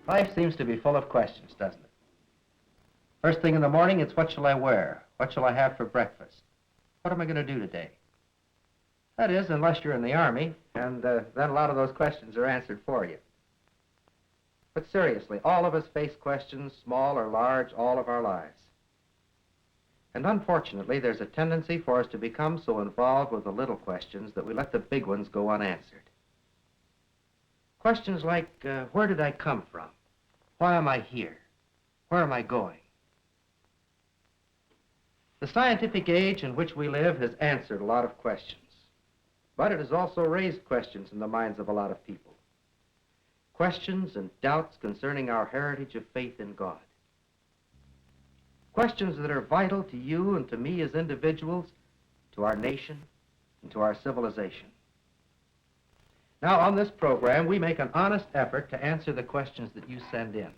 Life seems to be full of questions, doesn't it? First thing in the morning, it's what shall I wear? What shall I have for breakfast? What am I going to do today? That is, unless you're in the Army, and then a lot of those questions are answered for you. But seriously, all of us face questions, small or large, all of our lives. And unfortunately, there's a tendency for us to become so involved with the little questions that we let the big ones go unanswered. Questions like, where did I come from? Why am I here? Where am I going? The scientific age in which we live has answered a lot of questions, but it has also raised questions in the minds of a lot of people. Questions and doubts concerning our heritage of faith in God. Questions that are vital to you and to me as individuals, to our nation, and to our civilization. Now, on this program, we make an honest effort to answer the questions that you send in,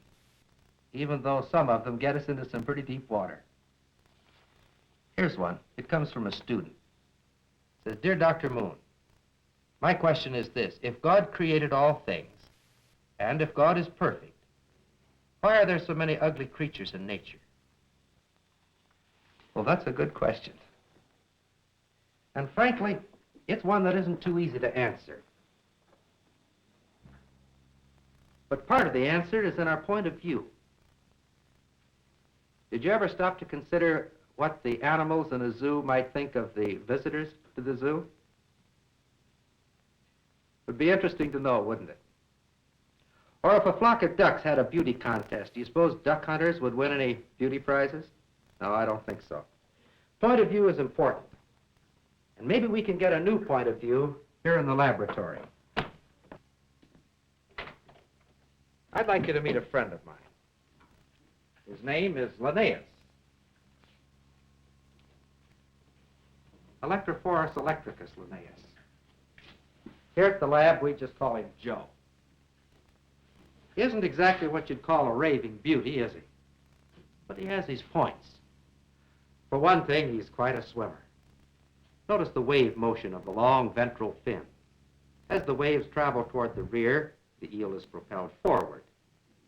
even though some of them get us into some pretty deep water. Here's one. It comes from a student. It says, Dear Dr. Moon, my question is this. If God created all things, and if God is perfect, why are there so many ugly creatures in nature? Well, that's a good question. And frankly, it's one that isn't too easy to answer. But part of the answer is in our point of view. Did you ever stop to consider what the animals in a zoo might think of the visitors to the zoo? It would be interesting to know, wouldn't it? Or if a flock of ducks had a beauty contest, do you suppose duck hunters would win any beauty prizes? No, I don't think so. Point of view is important. And maybe we can get a new point of view here in the laboratory. I'd like you to meet a friend of mine. His name is Linnaeus. Electrophorus electricus Linnaeus. Here at the lab, we just call him Joe. He isn't exactly what you'd call a raving beauty, is he? But he has his points. For one thing, he's quite a swimmer. Notice the wave motion of the long ventral fin. As the waves travel toward the rear, the eel is propelled forward.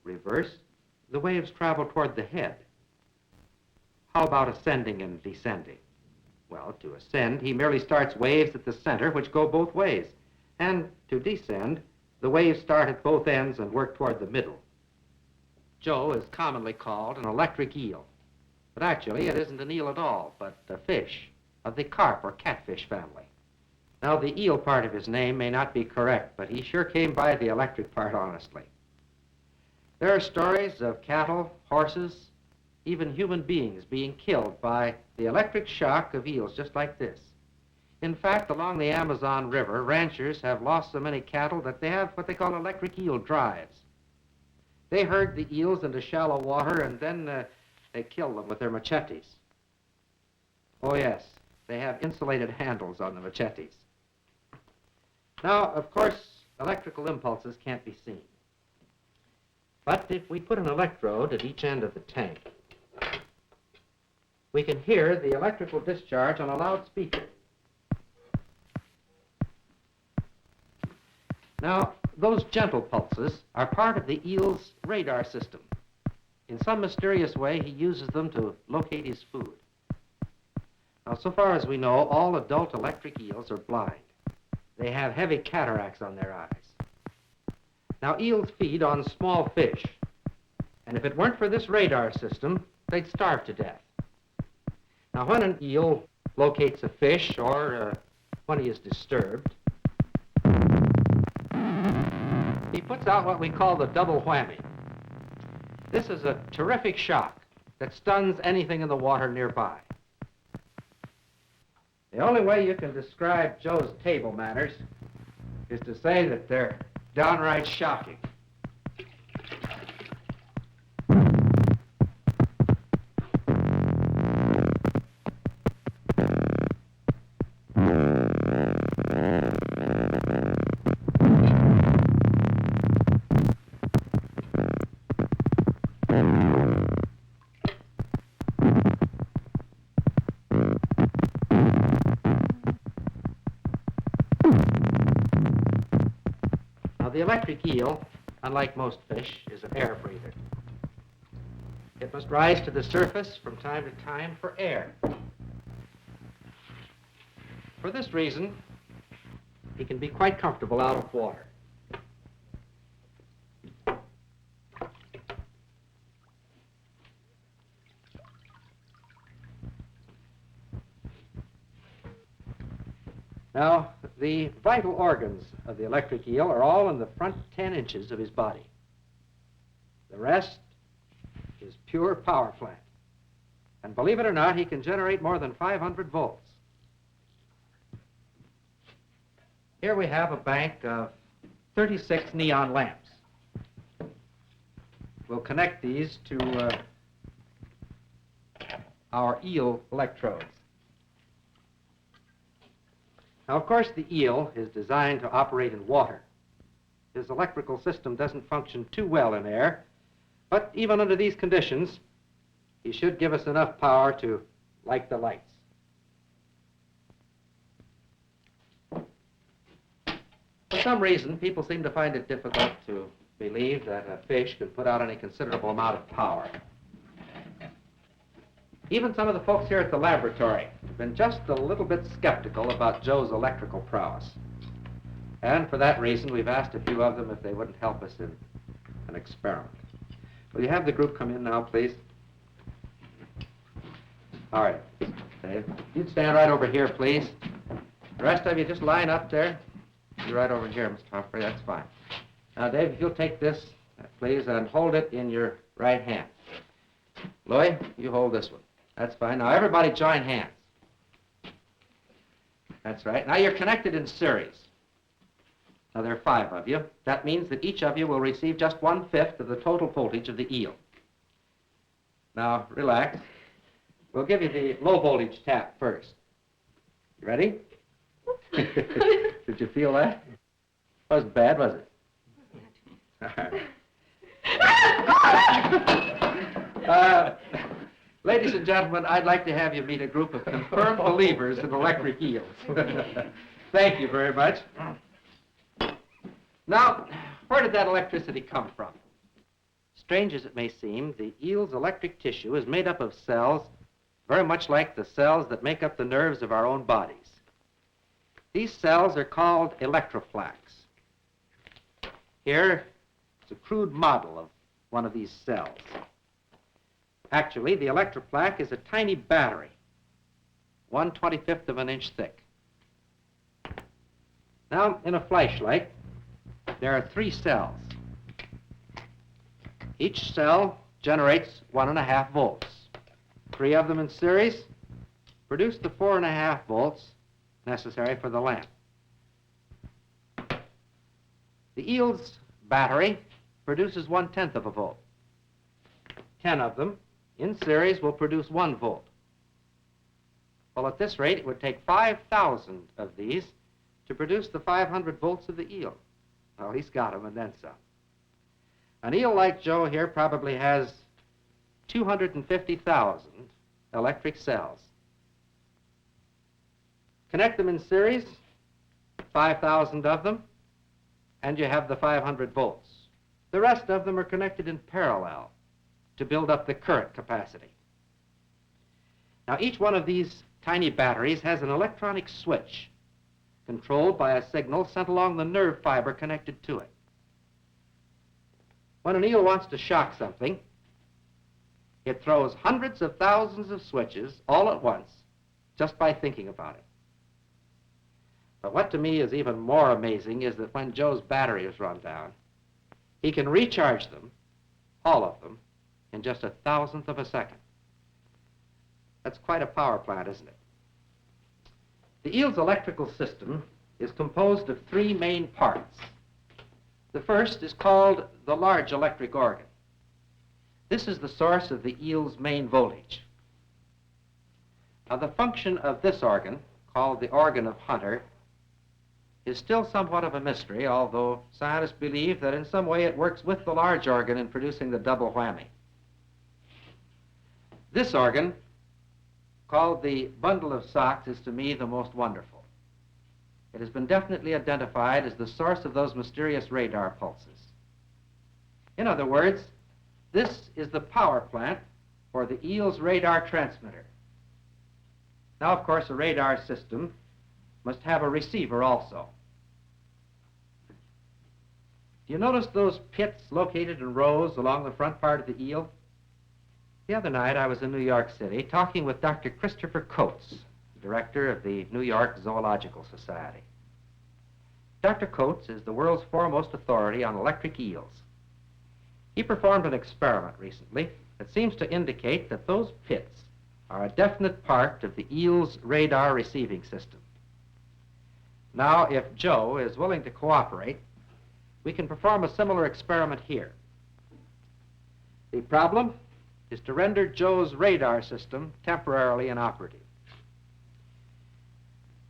Reverse, the waves travel toward the head. How about ascending and descending? Well, to ascend, he merely starts waves at the center, which go both ways. And to descend, the waves start at both ends and work toward the middle. Joe is commonly called an electric eel. But actually, it isn't an eel at all, but a fish of the carp or catfish family. Now, the eel part of his name may not be correct, but he sure came by the electric part honestly. There are stories of cattle, horses, even human beings being killed by the electric shock of eels just like this. In fact, along the Amazon River, ranchers have lost so many cattle that they have what they call electric eel drives. They herd the eels into shallow water and then they kill them with their machetes. Oh yes, they have insulated handles on the machetes. Now, of course, electrical impulses can't be seen. But if we put an electrode at each end of the tank, we can hear the electrical discharge on a loudspeaker. Now, those gentle pulses are part of the eel's radar system. In some mysterious way, he uses them to locate his food. Now, so far as we know, all adult electric eels are blind. They have heavy cataracts on their eyes. Now, eels feed on small fish, and if it weren't for this radar system, they'd starve to death. Now, when an eel locates a fish or when he is disturbed, he puts out what we call the double whammy. This is a terrific shock that stuns anything in the water nearby. The only way you can describe Joe's table manners is to say that they're downright shocking. The electric eel, unlike most fish, is a an air breather. It must rise to the surface from time to time for air. For this reason, he can be quite comfortable out of water. Now, the vital organs of the electric eel are all in the front 10 inches of his body. The rest is pure power plant. And believe it or not, he can generate more than 500 volts. Here we have a bank of 36 neon lamps. We'll connect these to our eel electrodes. Now, of course, the eel is designed to operate in water. His electrical system doesn't function too well in air, but even under these conditions, he should give us enough power to light the lights. For some reason, people seem to find it difficult to believe that a fish can put out any considerable amount of power. Even some of the folks here at the laboratory have been just a little bit skeptical about Joe's electrical prowess. And for that reason, we've asked a few of them if they wouldn't help us in an experiment. Will you have the group come in now, please? All right, Dave. You'd stand right over here, please. The rest of you just line up there. You're right over here, Mr. Humphrey. That's fine. Now, Dave, if you'll take this, please, and hold it in your right hand. Louis, you hold this one. That's fine. Now, everybody join hands. That's right. Now, you're connected in series. Now, there are 5 of you. That means that each of you will receive just 1/5 of the total voltage of the eel. Now, relax. We'll give you the low voltage tap first. You ready? Did you feel that? Wasn't bad, was it? Ladies and gentlemen, I'd like to have you meet a group of confirmed believers in electric eels. Thank you very much. Now, where did that electricity come from? Strange as it may seem, the eel's electric tissue is made up of cells very much like the cells that make up the nerves of our own bodies. These cells are called electroplaques. Here is a crude model of one of these cells. Actually, the electroplaque is a tiny battery, 1/25 of an inch thick. Now, in a flashlight, there are 3 cells. Each cell generates 1.5 volts. 3 of them in series produce the 4.5 volts necessary for the lamp. The eel's battery produces 1/10 of a volt. 10 of them in series will produce 1 volt. Well, at this rate, it would take 5,000 of these to produce the 500 volts of the eel. Well, he's got them and then some. An eel like Joe here probably has 250,000 electric cells. Connect them in series, 5,000 of them, and you have the 500 volts. The rest of them are connected in parallel to build up the current capacity. Now, each one of these tiny batteries has an electronic switch controlled by a signal sent along the nerve fiber connected to it. When an eel wants to shock something, it throws hundreds of thousands of switches all at once just by thinking about it. But what to me is even more amazing is that when Joe's battery is run down, he can recharge them, all of them, in just 1,000th of a second. That's quite a power plant, isn't it? The eel's electrical system is composed of 3 main parts. The first is called the large electric organ. This is the source of the eel's main voltage. Now, the function of this organ, called the organ of Hunter, is still somewhat of a mystery, although scientists believe that in some way it works with the large organ in producing the double whammy. This organ, called the bundle of socks, is to me the most wonderful. It has been definitely identified as the source of those mysterious radar pulses. In other words, this is the power plant for the eel's radar transmitter. Now, of course, a radar system must have a receiver also. Do you notice those pits located in rows along the front part of the eel? The other night, I was in New York City talking with Dr. Christopher Coates, director of the New York Zoological Society. Dr. Coates is the world's foremost authority on electric eels. He performed an experiment recently that seems to indicate that those pits are a definite part of the eel's radar receiving system. Now, if Joe is willing to cooperate, we can perform a similar experiment here. The problem is to render Joe's radar system temporarily inoperative.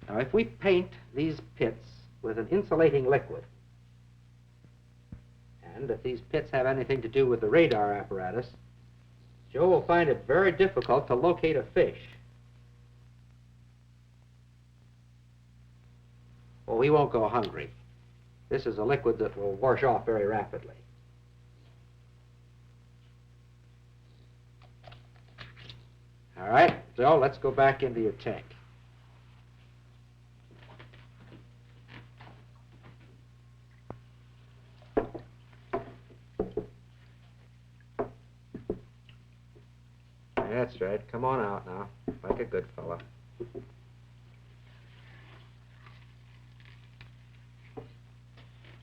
Now, if we paint these pits with an insulating liquid, and if these pits have anything to do with the radar apparatus, Joe will find it very difficult to locate a fish. Well, he won't go hungry. This is a liquid that will wash off very rapidly. All right, Joe, let's go back into your tank. That's right. Come on out now, like a good fellow.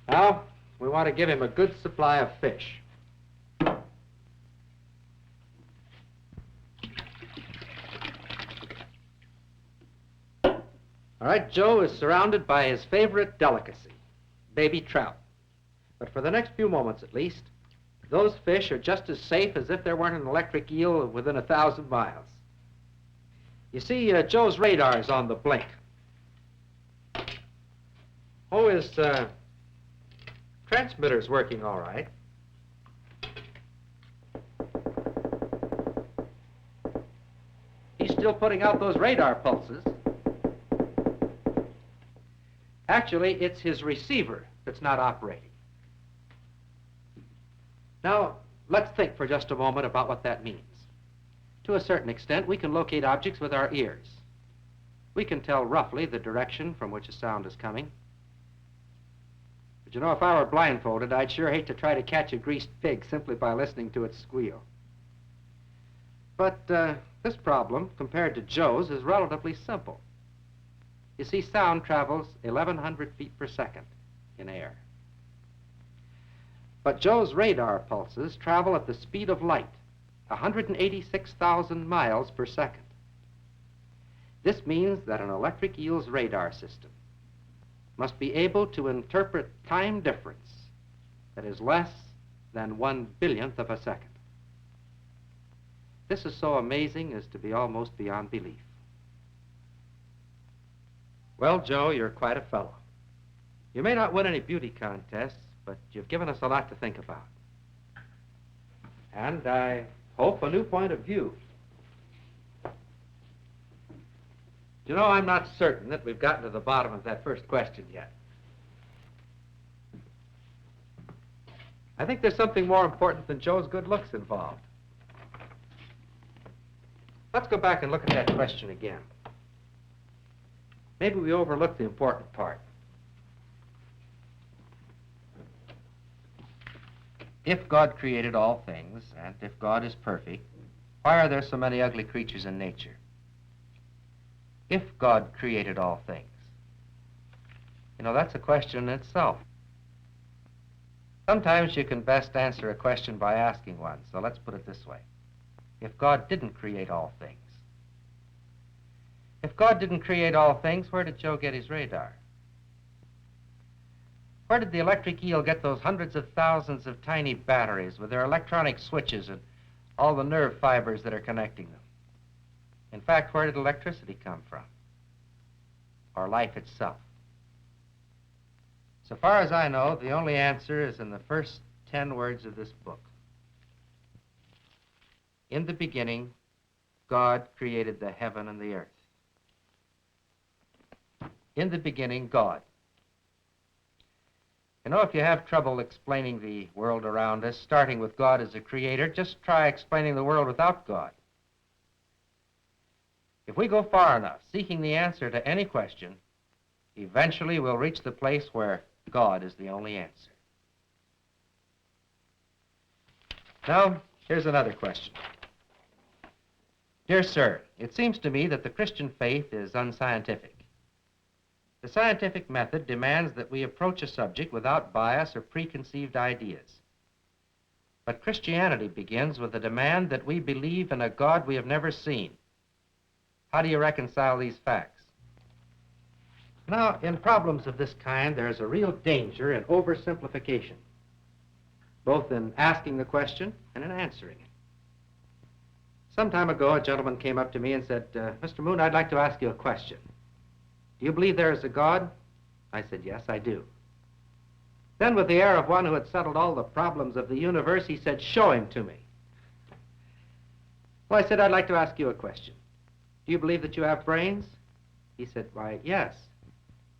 Now, we want to give him a good supply of fish. All right, Joe is surrounded by his favorite delicacy, baby trout. But for the next few moments, at least, those fish are just as safe as if there weren't an electric eel within 1,000 miles. You see, Joe's radar is on the blink. Oh, his transmitter's working all right. He's still putting out those radar pulses. Actually, it's his receiver that's not operating. Now, let's think for just a moment about what that means. To a certain extent, we can locate objects with our ears. We can tell roughly the direction from which a sound is coming. But you know, if I were blindfolded, I'd sure hate to try to catch a greased pig simply by listening to its squeal. But this problem, compared to Joe's, is relatively simple. You see, sound travels 1,100 feet per second in air. But Joe's radar pulses travel at the speed of light, 186,000 miles per second. This means that an electric eel's radar system must be able to interpret time difference that is less than 1/1000th of a second. This is so amazing as to be almost beyond belief. Well, Joe, you're quite a fellow. You may not win any beauty contests, but you've given us a lot to think about. And I hope a new point of view. You know, I'm not certain that we've gotten to the bottom of that first question yet. I think there's something more important than Joe's good looks involved. Let's go back and look at that question again. Maybe we overlooked the important part. If God created all things, and if God is perfect, why are there so many ugly creatures in nature? If God created all things. You know, that's a question in itself. Sometimes you can best answer a question by asking one, so let's put it this way. If God didn't create all things. If God didn't create all things, where did Joe get his radar? Where did the electric eel get those hundreds of thousands of tiny batteries with their electronic switches and all the nerve fibers that are connecting them? In fact, where did electricity come from? Or life itself? So far as I know, the only answer is in the first 10 words of this book. In the beginning, God created the heaven and the earth. In the beginning, God. You know, if you have trouble explaining the world around us, starting with God as a creator, just try explaining the world without God. If we go far enough seeking the answer to any question, eventually we'll reach the place where God is the only answer. Now, here's another question. Dear sir, it seems to me that the Christian faith is unscientific. The scientific method demands that we approach a subject without bias or preconceived ideas. But Christianity begins with the demand that we believe in a God we have never seen. How do you reconcile these facts? Now, in problems of this kind, there's a real danger in oversimplification, both in asking the question and in answering it. Some time ago, a gentleman came up to me and said, Mr. Moon, I'd like to ask you a question. Do you believe there is a God? I said, yes, I do. Then, with the air of one who had settled all the problems of the universe, he said, show him to me. Well, I said, I'd like to ask you a question. Do you believe that you have brains? He said, why, yes.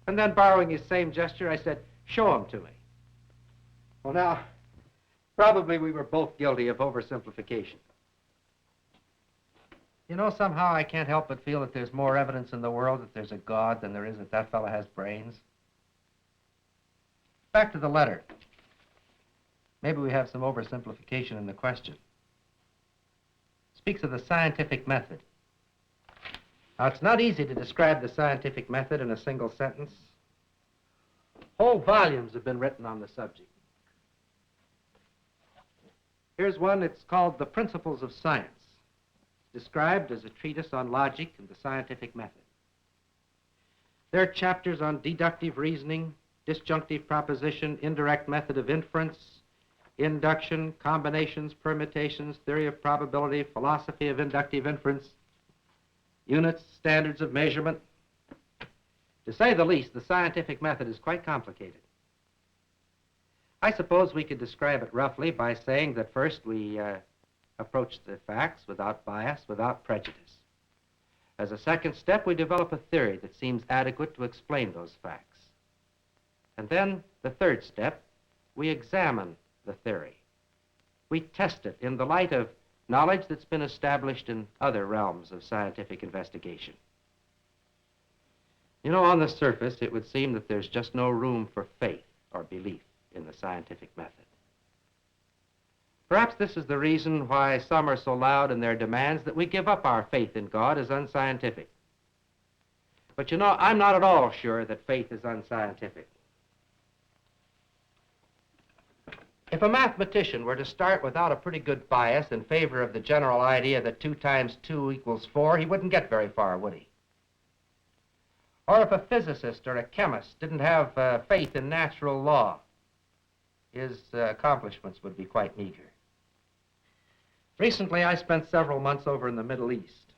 And then, borrowing his same gesture, I said, show him to me. Well, now, probably we were both guilty of oversimplification. You know, somehow I can't help but feel that there's more evidence in the world that there's a God than there is that that fellow has brains. Back to the letter. Maybe we have some oversimplification in the question. It speaks of the scientific method. Now, it's not easy to describe the scientific method in a single sentence. Whole volumes have been written on the subject. Here's one, it's called The Principles of Science, described as a treatise on logic and the scientific method. There are chapters on deductive reasoning, disjunctive proposition, indirect method of inference, induction, combinations, permutations, theory of probability, philosophy of inductive inference, units, standards of measurement. To say the least, the scientific method is quite complicated. I suppose we could describe it roughly by saying that first we approach the facts without bias, without prejudice. As a second step, we develop a theory that seems adequate to explain those facts. And then, the third step, we examine the theory. We test it in the light of knowledge that's been established in other realms of scientific investigation. You know, on the surface, it would seem that there's just no room for faith or belief in the scientific method. Perhaps this is the reason why some are so loud in their demands that we give up our faith in God as unscientific. But you know, I'm not at all sure that faith is unscientific. If a mathematician were to start without a pretty good bias in favor of the general idea that 2 times 2 equals 4, he wouldn't get very far, would he? Or if a physicist or a chemist didn't have faith in natural law, his accomplishments would be quite meager. Recently, I spent several months over in the Middle East.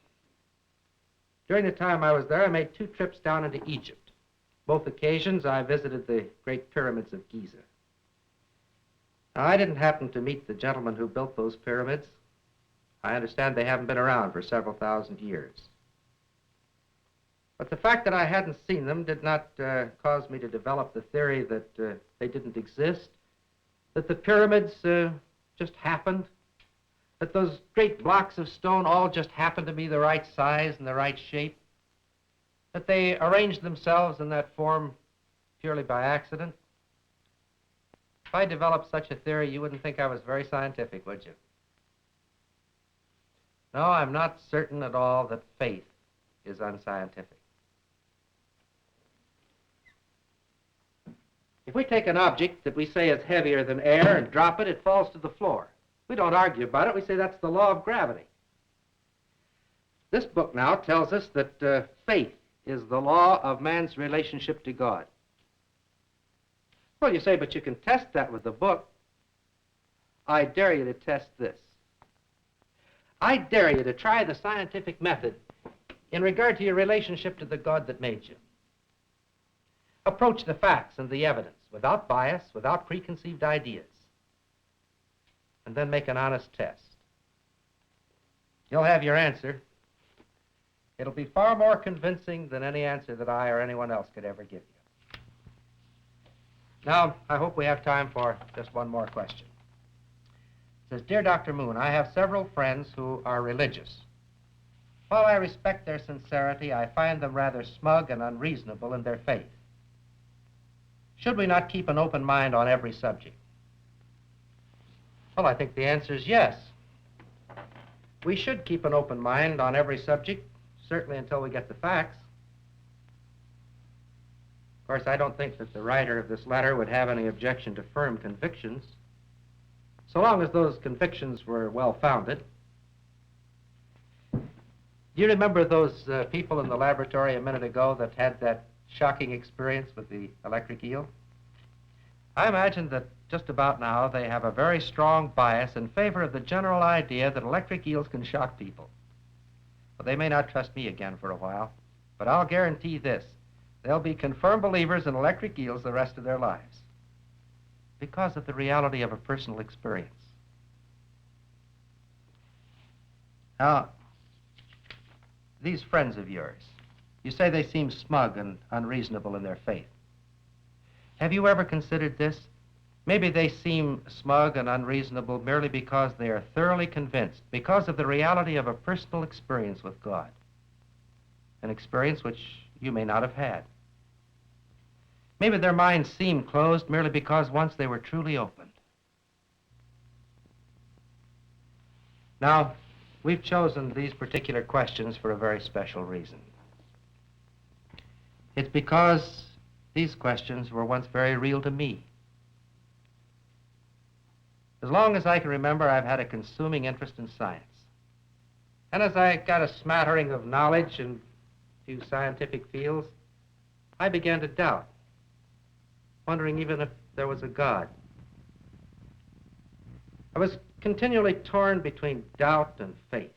During the time I was there, I made 2 trips down into Egypt. Both occasions, I visited the Great Pyramids of Giza. Now, I didn't happen to meet the gentleman who built those pyramids. I understand they haven't been around for several thousand years. But the fact that I hadn't seen them did not cause me to develop the theory that they didn't exist, that the pyramids just happened, that those great blocks of stone all just happened to be the right size and the right shape, that they arranged themselves in that form purely by accident. If I developed such a theory, you wouldn't think I was very scientific, would you? No, I'm not certain at all that faith is unscientific. If we take an object that we say is heavier than air and drop it, it falls to the floor. We don't argue about it. We say that's the law of gravity. This book now tells us that faith is the law of man's relationship to God. Well, you say, but you can test that with the book. I dare you to test this. I dare you to try the scientific method in regard to your relationship to the God that made you. Approach the facts and the evidence without bias, without preconceived ideas, and then make an honest test. You'll have your answer. It'll be far more convincing than any answer that I or anyone else could ever give you. Now, I hope we have time for just one more question. It says, Dear Dr. Moon, I have several friends who are religious. While I respect their sincerity, I find them rather smug and unreasonable in their faith. Should we not keep an open mind on every subject? Well, I think the answer is yes. We should keep an open mind on every subject, certainly until we get the facts. Of course, I don't think that the writer of this letter would have any objection to firm convictions, so long as those convictions were well-founded. Do you remember those people in the laboratory a minute ago that had that shocking experience with the electric eel? I imagine that just about now they have a very strong bias in favor of the general idea that electric eels can shock people. Well, they may not trust me again for a while, but I'll guarantee this. They'll be confirmed believers in electric eels the rest of their lives because of the reality of a personal experience. Now, these friends of yours, you say they seem smug and unreasonable in their faith. Have you ever considered this? Maybe they seem smug and unreasonable merely because they are thoroughly convinced, because of the reality of a personal experience with God, an experience which you may not have had. Maybe their minds seem closed merely because once they were truly opened. Now, we've chosen these particular questions for a very special reason. It's because these questions were once very real to me. As long as I can remember, I've had a consuming interest in science. And as I got a smattering of knowledge in a few scientific fields, I began to doubt, wondering even if there was a God. I was continually torn between doubt and faith.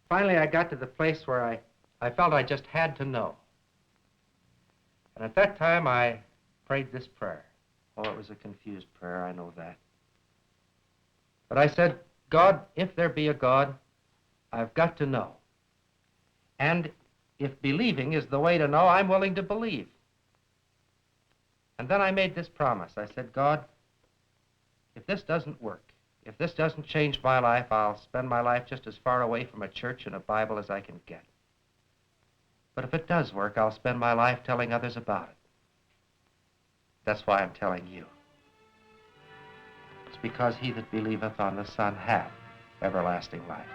Finally, I got to the place where I felt I just had to know. And at that time, I prayed this prayer. Oh, it was a confused prayer, I know that. But I said, God, if there be a God, I've got to know. And if believing is the way to know, I'm willing to believe. And then I made this promise. I said, God, if this doesn't work, if this doesn't change my life, I'll spend my life just as far away from a church and a Bible as I can get. But if it does work, I'll spend my life telling others about it. That's why I'm telling you. It's because he that believeth on the Son hath everlasting life.